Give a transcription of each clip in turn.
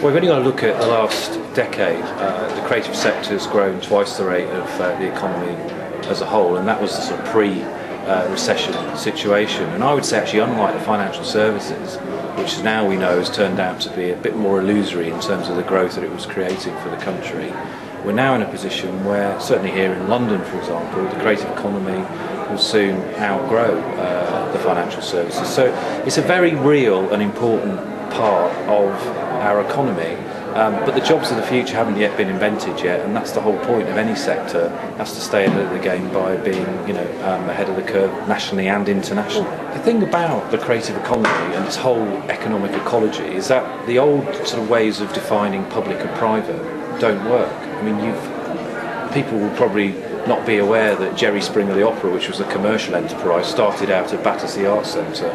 We've only got to look at the last decade. The creative sector has grown twice the rate of the economy as a whole, and that was the sort of pre-recession situation. And I would say, actually, unlike the financial services, which now we know has turned out to be a bit more illusory in terms of the growth that it was creating for the country, we're now in a position where, certainly here in London, for example, the creative economy will soon outgrow the financial services. So it's a very real and important part of our economy, but the jobs of the future haven't yet been invented yet, and that's the whole point of any sector. Has to stay ahead of the game by being, ahead of the curve nationally and internationally. The thing about the creative economy and its whole economic ecology is that the old sort of ways of defining public and private don't work. I mean, people will probably not be aware that Jerry Springer the Opera, which was a commercial enterprise, started out at Battersea Arts Centre.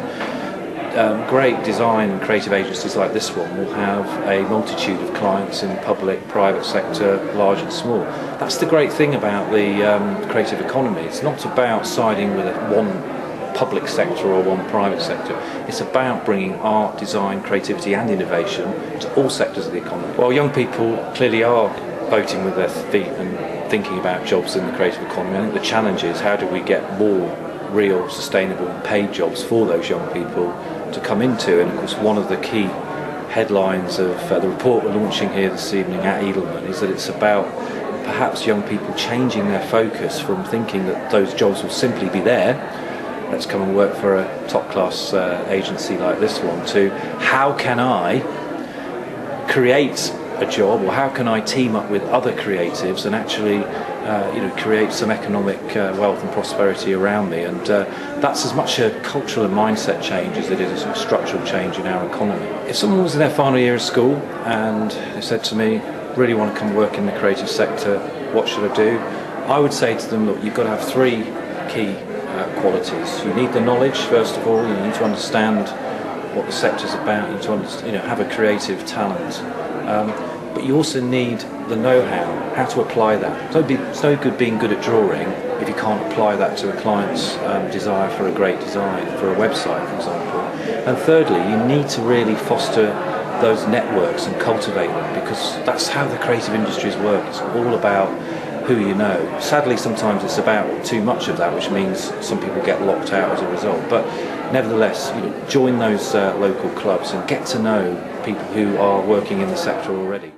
Great design and creative agencies like this one will have a multitude of clients in public, private sector, large and small. That's the great thing about the creative economy. It's not about siding with one public sector or one private sector. It's about bringing art, design, creativity and innovation to all sectors of the economy. Well, young people clearly are voting with their feet and thinking about jobs in the creative economy. I think the challenge is, how do we get more real, sustainable and paid jobs for those young people to come into? And of course, one of the key headlines of the report we're launching here this evening at Edelman is that it's about perhaps young people changing their focus from thinking that those jobs will simply be there, let's come and work for a top-class agency like this one, to how can I create a job, or how can I team up with other creatives and actually create some economic wealth and prosperity around me. And that's as much a cultural and mindset change as it is a sort of structural change in our economy. If someone was in their final year of school and they said to me, really want to come work in the creative sector, what should I do? I would say to them, look, you've got to have three key qualities. You need the knowledge, first of all. You need to understand what the sector's about. You need to have a creative talent. But you also need the know-how, how to apply that. It's no good being good at drawing if you can't apply that to a client's desire for a great design, for a website, for example. And thirdly, you need to really foster those networks and cultivate them, because that's how the creative industries work. It's all about who you know. Sadly, sometimes it's about too much of that, which means some people get locked out as a result. But nevertheless, join those local clubs and get to know people who are working in the sector already.